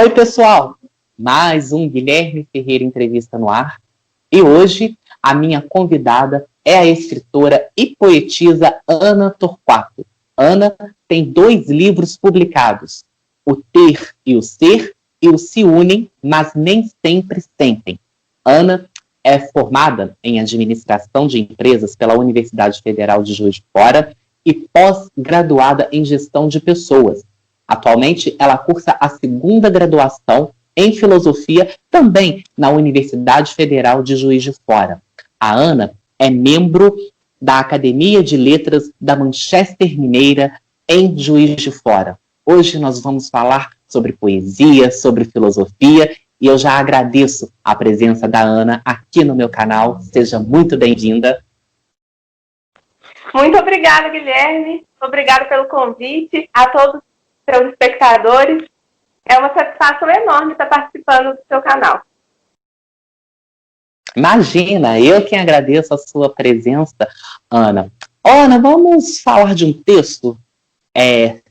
Oi, pessoal! Mais um Guilherme Ferreira Entrevista no ar. E hoje a minha convidada é a escritora e poetisa Ana Torquato. Ana tem 2 livros publicados, O Ter e o Ser e o Se Unem, mas nem sempre sentem. Ana é formada em Administração de Empresas pela Universidade Federal de Juiz de Fora e pós-graduada em Gestão de Pessoas. Atualmente, ela cursa a 2ª graduação em Filosofia, também na Universidade Federal de Juiz de Fora. A Ana é membro da Academia de Letras da Manchester Mineira, em Juiz de Fora. Hoje nós vamos falar sobre poesia, sobre filosofia, e eu já agradeço a presença da Ana aqui no meu canal. Seja muito bem-vinda. Muito obrigada, Guilherme. Obrigada pelo convite a todos os seus espectadores. É uma satisfação enorme estar participando do seu canal. Imagina, eu quem agradeço a sua presença, Ana. Ana, vamos falar de um texto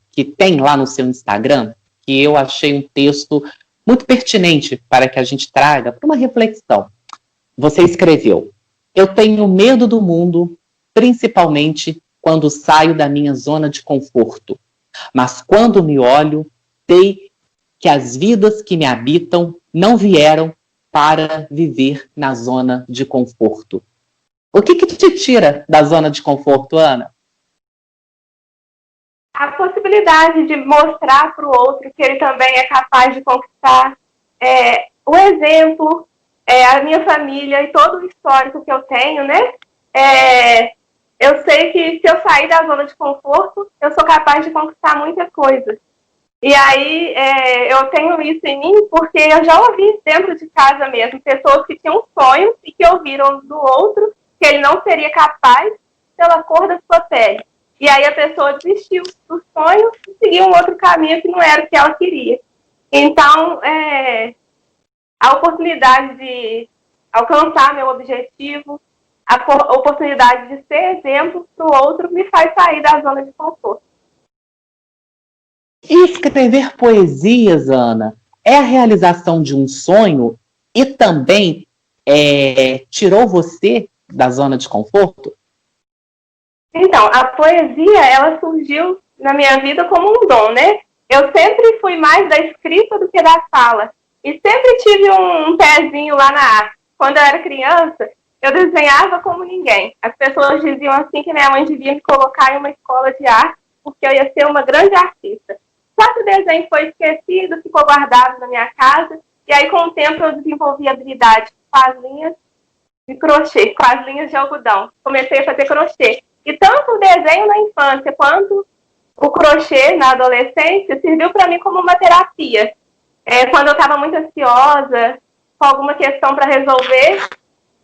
que tem lá no seu Instagram, que eu achei um texto muito pertinente para que a gente traga para uma reflexão. Você escreveu: eu tenho medo do mundo, principalmente quando saio da minha zona de conforto. Mas quando me olho, sei que as vidas que me habitam não vieram para viver na zona de conforto. O que te tira da zona de conforto, Ana? A possibilidade de mostrar para o outro que ele também é capaz de conquistar. O exemplo, a minha família e todo o histórico que eu tenho, né? Eu sei que se eu sair da zona de conforto, eu sou capaz de conquistar muita coisa. E aí eu tenho isso em mim porque eu já ouvi dentro de casa mesmo pessoas que tinham sonhos e que ouviram do outro que ele não seria capaz pela cor da sua pele. E aí a pessoa desistiu do sonho e seguiu um outro caminho que não era o que ela queria. Então, a oportunidade de alcançar meu objetivo, a oportunidade de ser exemplo para o outro me faz sair da zona de conforto. E escrever poesias, Ana, é a realização de um sonho e também tirou você da zona de conforto? Então, a poesia, ela surgiu na minha vida como um dom, né? Eu sempre fui mais da escrita do que da fala. E sempre tive um pezinho lá na arte. Quando eu era criança, eu desenhava como ninguém. As pessoas diziam assim que minha mãe devia me colocar em uma escola de arte, porque eu ia ser uma grande artista. Só que o desenho foi esquecido, ficou guardado na minha casa. E aí, com o tempo, eu desenvolvi habilidade com as linhas de crochê, com as linhas de algodão. Comecei a fazer crochê. E tanto o desenho na infância quanto o crochê na adolescência serviu para mim como uma terapia. Quando eu estava muito ansiosa, com alguma questão para resolver,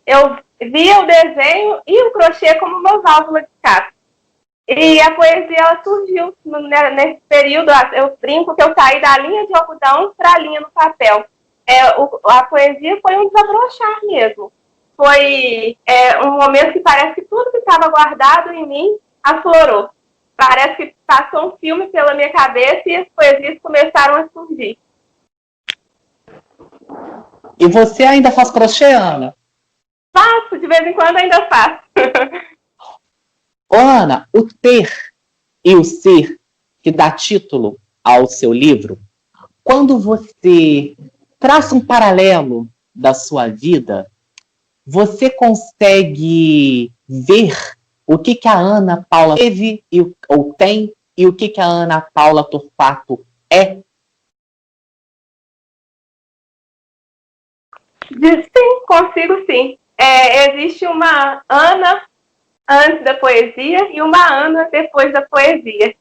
eu via o desenho e o crochê como uma válvula de escape. E a poesia, ela surgiu nesse período. Eu brinco que eu saí da linha de algodão para a linha no papel. A poesia foi um desabrochar mesmo. Foi um momento que parece que tudo que estava guardado em mim aflorou. Parece que passou um filme pela minha cabeça e as poesias começaram a surgir. E você ainda faz crochê, Ana? Faço, de vez em quando ainda faço. Ana, o ter e o ser, que dá título ao seu livro, quando você traça um paralelo da sua vida, você consegue ver o que a Ana Paula teve ou tem e o que a Ana Paula Torquato é? Sim, consigo sim. Existe uma Ana antes da poesia e uma Ana depois da poesia.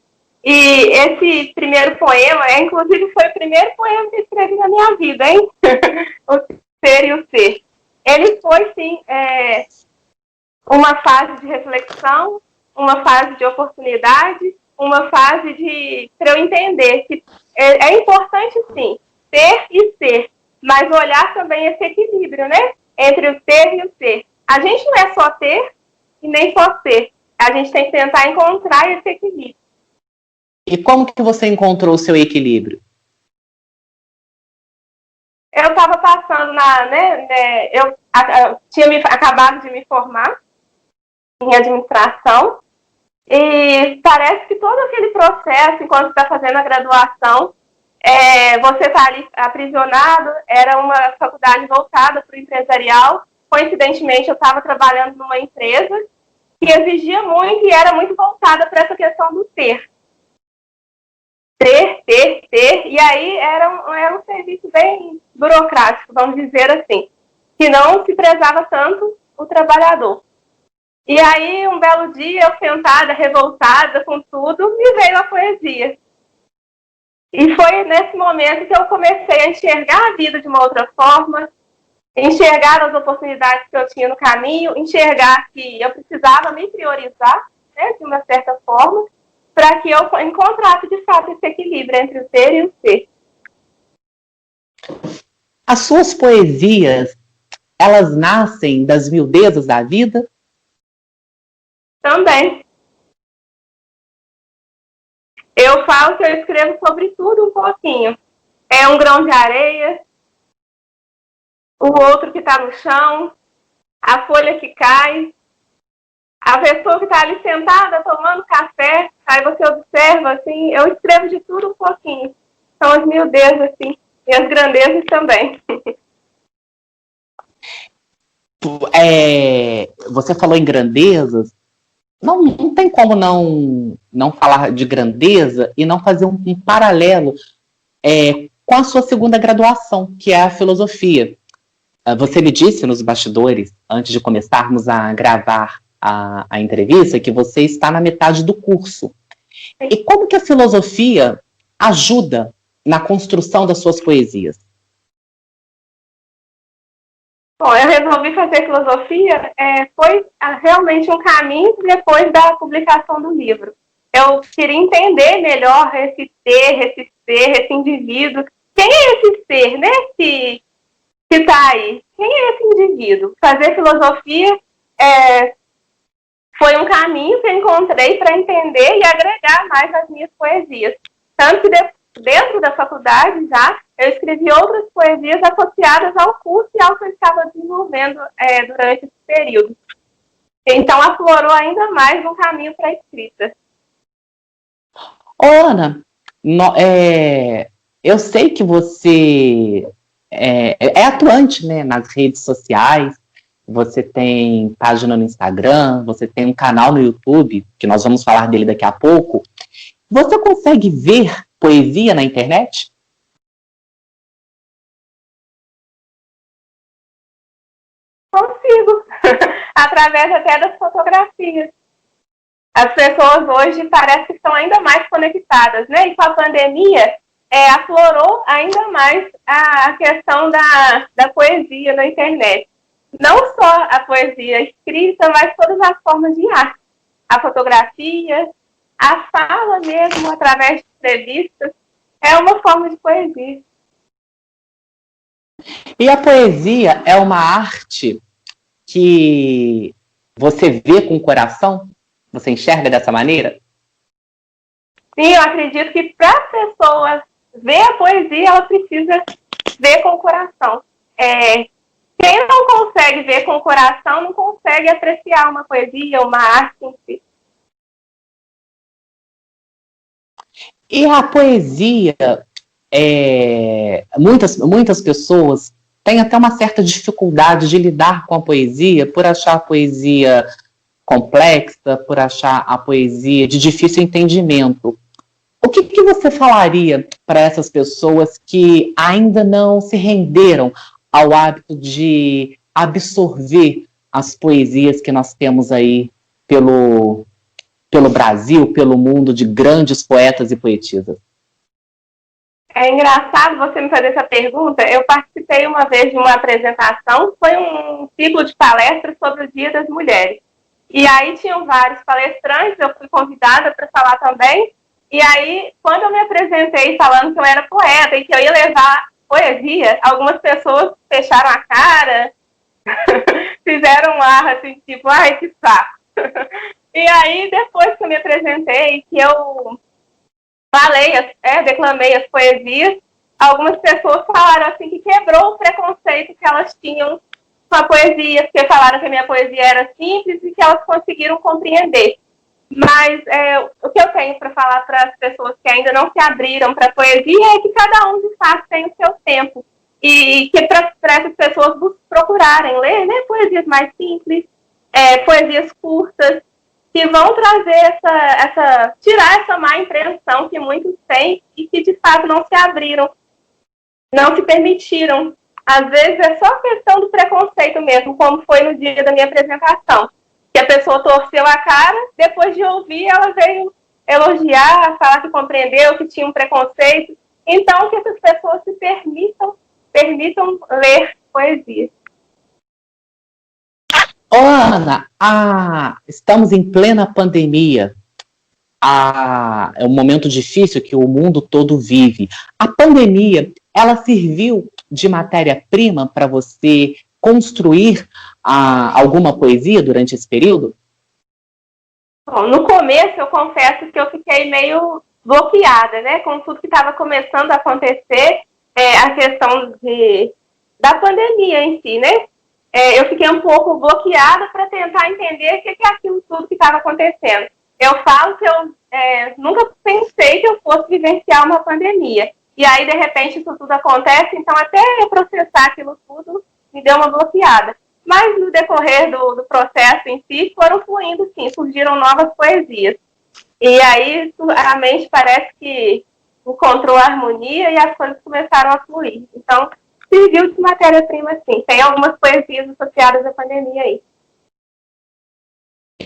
E esse primeiro poema, inclusive, foi o primeiro poema que eu escrevi na minha vida, hein? O Ser e o Ser. Ele foi, sim, uma fase de reflexão, uma fase de oportunidade, uma fase para eu entender que é importante, sim, ter e ser, mas olhar também esse equilíbrio, né? Entre o ter e o ser. A gente não é só ter e nem só ser. A gente tem que tentar encontrar esse equilíbrio. E como que você encontrou o seu equilíbrio? eu estava passando eu tinha acabado de me formar em administração, e parece que todo aquele processo, enquanto está fazendo a graduação, você está ali aprisionado. Era uma faculdade voltada para o empresarial. Coincidentemente, eu estava trabalhando numa empresa que exigia muito e era muito voltada para essa questão do ter. Ter. E aí era um serviço bem burocrático, vamos dizer assim, que não se prezava tanto o trabalhador. E aí, um belo dia, eu sentada, revoltada com tudo, me veio a poesia. E foi nesse momento que eu comecei a enxergar a vida de uma outra forma, enxergar as oportunidades que eu tinha no caminho, enxergar que eu precisava me priorizar, né, de uma certa forma, para que eu encontrasse, de fato, esse equilíbrio entre o ter e o ser. As suas poesias, elas nascem das miudezas da vida? Também. Eu falo que eu escrevo sobre tudo um pouquinho. É um grão de areia, o outro que está no chão, a folha que cai, a pessoa que está ali sentada tomando café, aí você observa, assim, eu escrevo de tudo um pouquinho. São as miudezas, assim, e as grandezas também. Você falou em grandezas, não tem como não falar de grandeza e não fazer um paralelo com a sua segunda graduação, que é a filosofia. Você me disse nos bastidores, antes de começarmos a gravar a entrevista, que você está na metade do curso. E como que a filosofia ajuda na construção das suas poesias? Bom, eu resolvi fazer filosofia, foi realmente um caminho depois da publicação do livro. Eu queria entender melhor esse ter, esse ser, esse indivíduo. Quem é esse ser, né, que está aí? Quem é esse indivíduo? Fazer filosofia foi um caminho que eu encontrei para entender e agregar mais nas minhas poesias. Tanto que dentro da faculdade já, eu escrevi outras poesias associadas ao curso e ao que eu estava desenvolvendo durante esse período. Então, aflorou ainda mais um caminho para a escrita. Ana, eu sei que você é atuante, né, nas redes sociais, você tem página no Instagram, você tem um canal no YouTube, que nós vamos falar dele daqui a pouco. Você consegue ver poesia na internet? Consigo, através até das fotografias. As pessoas hoje parecem que estão ainda mais conectadas, né? E com a pandemia, aflorou ainda mais a questão da poesia na internet. Não só a poesia escrita, mas todas as formas de arte. A fotografia, a fala mesmo, através de entrevistas, é uma forma de poesia. E a poesia é uma arte que você vê com o coração? Você enxerga dessa maneira? Sim, eu acredito que para a pessoa ver a poesia, ela precisa ver com o coração. Quem não consegue ver com o coração, não consegue apreciar uma poesia, uma arte em si. E a poesia, muitas pessoas têm até uma certa dificuldade de lidar com a poesia, por achar a poesia complexa, por achar a poesia de difícil entendimento. O que você falaria para essas pessoas que ainda não se renderam ao hábito de absorver as poesias que nós temos aí pelo Brasil, pelo mundo, de grandes poetas e poetisas? É engraçado você me fazer essa pergunta. Eu participei uma vez de uma apresentação, foi um ciclo de palestras sobre o Dia das Mulheres. E aí tinham vários palestrantes, eu fui convidada para falar também. E aí, quando eu me apresentei falando que eu era poeta e que eu ia levar poesia, algumas pessoas fecharam a cara, fizeram um ar assim, tipo, ai, que saco. E aí, depois que eu me apresentei, que eu falei, declamei as poesias, algumas pessoas falaram assim que quebrou o preconceito que elas tinham com a poesia, porque falaram que a minha poesia era simples e que elas conseguiram compreender. Mas o que eu tenho para falar para as pessoas que ainda não se abriram para a poesia é que cada um, de fato, tem o seu tempo. E que para essas pessoas procurarem ler, né, poesias mais simples, poesias curtas, que vão trazer tirar essa má impressão que muitos têm e que, de fato, não se abriram, não se permitiram. Às vezes é só questão do preconceito mesmo, como foi no dia da minha apresentação. Que a pessoa torceu a cara, depois de ouvir, ela veio elogiar, falar que compreendeu, que tinha um preconceito. Então, que essas pessoas se permitam ler poesia. Ô, Ana, estamos em plena pandemia. É um momento difícil que o mundo todo vive. A pandemia, ela serviu de matéria-prima para você construir alguma poesia durante esse período? Bom, no começo, eu confesso que eu fiquei meio bloqueada, né? Com tudo que estava começando a acontecer, a questão da pandemia em si, né? Eu fiquei um pouco bloqueada para tentar entender o que é aquilo tudo que estava acontecendo. Eu falo que eu nunca pensei que eu fosse vivenciar uma pandemia. E aí, de repente, isso tudo acontece, então até processar aquilo tudo me deu uma bloqueada. Mas no decorrer do processo em si, foram fluindo, sim, surgiram novas poesias. E aí a mente parece que encontrou a harmonia e as coisas começaram a fluir. Então, serviu de matéria-prima, sim. Tem algumas poesias associadas à pandemia aí.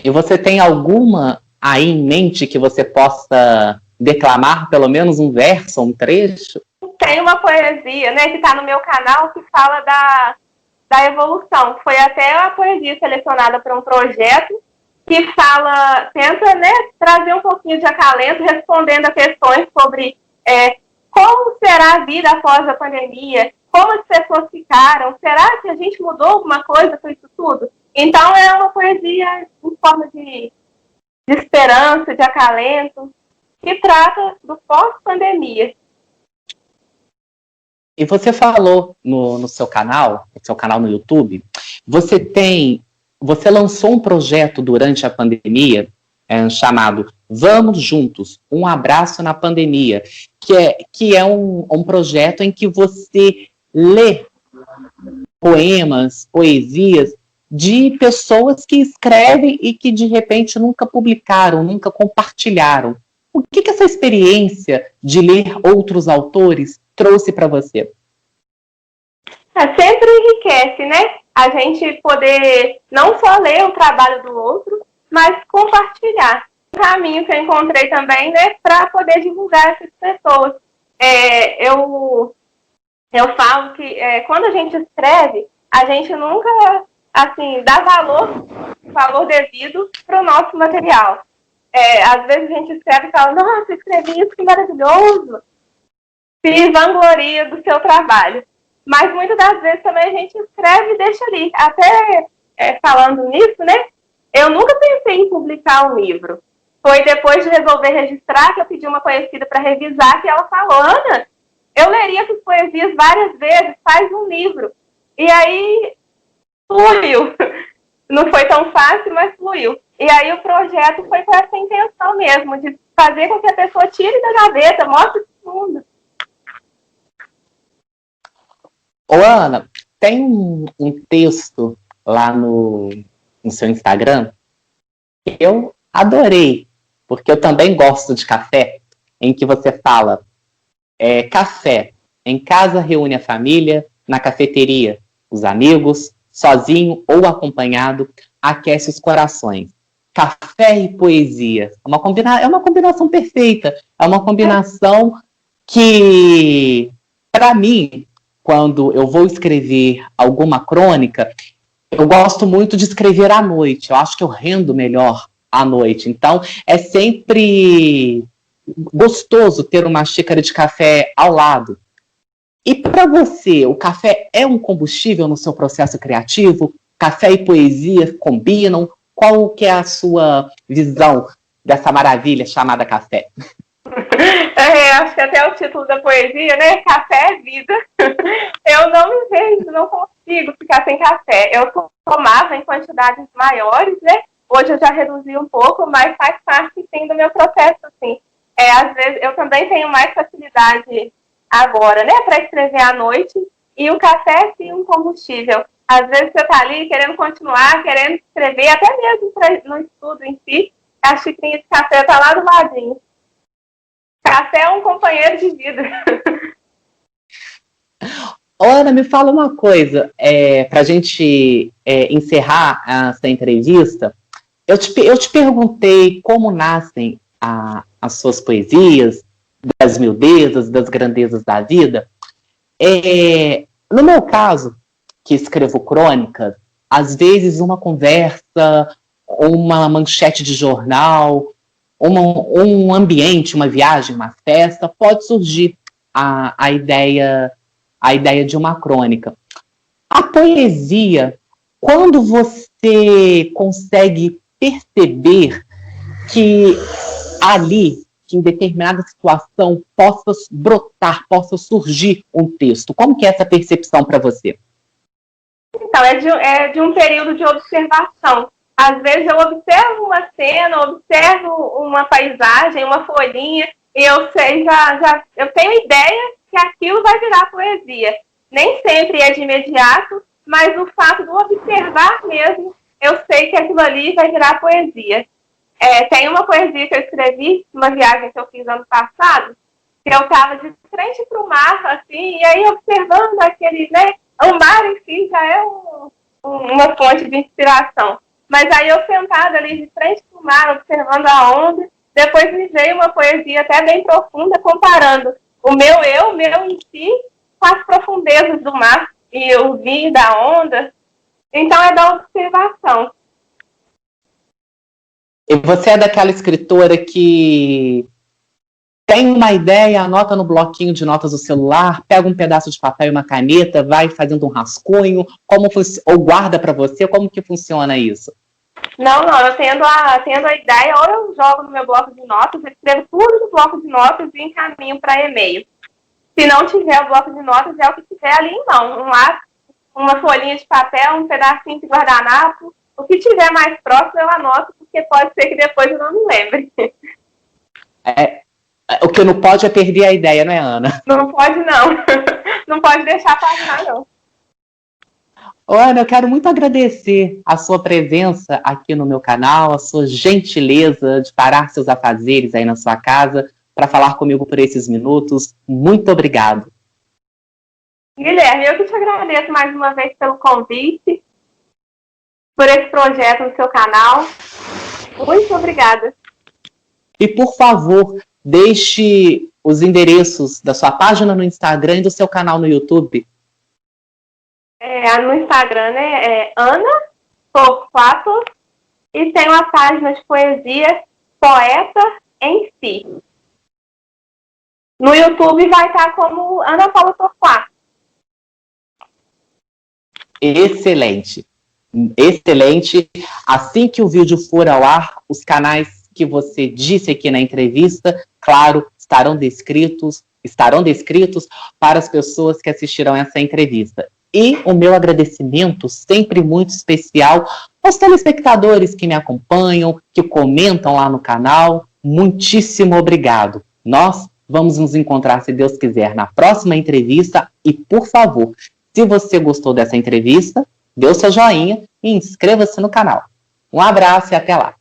E você tem alguma aí em mente que você possa declamar pelo menos um verso, um trecho? Tem uma poesia, né, que está no meu canal, que fala da evolução. Foi até a poesia selecionada para um projeto que tenta, né, trazer um pouquinho de acalento, respondendo a questões sobre como será a vida após a pandemia, como as pessoas ficaram, será que a gente mudou alguma coisa com isso tudo? Então é uma poesia em forma de esperança, de acalento, que trata do pós-pandemia. E você falou no seu canal no YouTube, você lançou um projeto durante a pandemia chamado Vamos Juntos, um abraço na pandemia, que é um projeto em que você lê poemas, poesias de pessoas que escrevem e que de repente nunca publicaram, nunca compartilharam. O que essa experiência de ler outros autores trouxe para você? Sempre enriquece, né? A gente poder não só ler o trabalho do outro, mas compartilhar. Um caminho que eu encontrei também, né, para poder divulgar essas pessoas. Eu falo que quando a gente escreve, a gente nunca assim dá valor devido para o nosso material. Às vezes a gente escreve e fala, nossa, escrevi isso, que maravilhoso. Se vangloria do seu trabalho. Mas muitas das vezes também a gente escreve e deixa ali. Até falando nisso, né? Eu nunca pensei em publicar um livro. Foi depois de resolver registrar que eu pedi uma conhecida para revisar, que ela falou, Ana, eu leria essas poesias várias vezes, faz um livro. E aí fluiu. Não foi tão fácil, mas fluiu. E aí o projeto foi com essa intenção mesmo, de fazer com que a pessoa tire da gaveta, mostre para o mundo. Ô, Ana, tem um texto lá no seu Instagram que eu adorei, porque eu também gosto de café, em que você fala café, em casa reúne a família, na cafeteria, os amigos, sozinho ou acompanhado, aquece os corações. Café e poesia. É uma combinação perfeita. É uma combinação que, para mim, quando eu vou escrever alguma crônica, eu gosto muito de escrever à noite. Eu acho que eu rendo melhor à noite. Então, é sempre gostoso ter uma xícara de café ao lado. E para você, o café é um combustível no seu processo criativo? Café e poesia combinam? Qual que é a sua visão dessa maravilha chamada café? Acho que até o título da poesia, né? Café é vida. Eu não me vejo, não consigo ficar sem café. Eu tomava em quantidades maiores, né? Hoje eu já reduzi um pouco, mas faz parte, sim, do meu processo, assim. Às vezes, eu também tenho mais facilidade agora, né? Para escrever à noite. E o café é, sim, um combustível. Às vezes você tá ali querendo continuar, querendo escrever, até mesmo no estudo em si, a xicrinha de café tá lá do ladinho. Café é um companheiro de vida. Ana, me fala uma coisa, para a gente encerrar essa entrevista. Eu te perguntei como nascem as suas poesias, das miudezas, das grandezas da vida. No meu caso, que escrevo crônicas, às vezes uma conversa, uma manchete de jornal, um ambiente, uma viagem, uma festa, pode surgir a ideia de uma crônica. A poesia, quando você consegue perceber que ali, que em determinada situação, possa brotar, possa surgir um texto, como que é essa percepção para você? Então, é de um período de observação. Às vezes eu observo uma cena, observo uma paisagem, uma folhinha, e eu sei, eu tenho ideia que aquilo vai virar poesia. Nem sempre é de imediato, mas o fato de observar mesmo, eu sei que aquilo ali vai virar poesia. Tem uma poesia que eu escrevi, uma viagem que eu fiz ano passado, que eu estava de frente para o mar, assim, e aí observando aquele, né? O mar em si já é uma fonte de inspiração. Mas aí eu sentada ali de frente para o mar, observando a onda, depois me veio uma poesia até bem profunda, comparando o meu em si, com as profundezas do mar, e o vinho da onda. Então é da observação. E você é daquela escritora que tem uma ideia, anota no bloquinho de notas do celular, pega um pedaço de papel e uma caneta, vai fazendo um rascunho, ou guarda para você, como que funciona isso? Não, eu tendo a ideia, ou eu jogo no meu bloco de notas, eu escrevo tudo no bloco de notas e encaminho para e-mail. Se não tiver o bloco de notas, é o que tiver ali em mão. Um lápis, uma folhinha de papel, um pedacinho de guardanapo. O que tiver mais próximo eu anoto, porque pode ser que depois eu não me lembre. O que não pode é perder a ideia, não é, Ana? Não pode, não. Não pode deixar passar, não. Ana, eu quero muito agradecer a sua presença aqui no meu canal, a sua gentileza de parar seus afazeres aí na sua casa para falar comigo por esses minutos. Muito obrigado. Guilherme, eu que te agradeço mais uma vez pelo convite, por esse projeto no seu canal. Muito obrigada. E, por favor, deixe os endereços da sua página no Instagram e do seu canal no YouTube. No Instagram, né, é Ana Torquato, e tem uma página de poesia Poeta em Si. No YouTube vai estar como Ana Paula Torquato. Excelente. Excelente. Assim que o vídeo for ao ar, os canais que você disse aqui na entrevista, claro, estarão descritos para as pessoas que assistiram essa entrevista. E o meu agradecimento sempre muito especial aos telespectadores que me acompanham, que comentam lá no canal. Muitíssimo obrigado. Nós vamos nos encontrar, se Deus quiser, na próxima entrevista. E, por favor, se você gostou dessa entrevista, dê o seu joinha e inscreva-se no canal. Um abraço e até lá.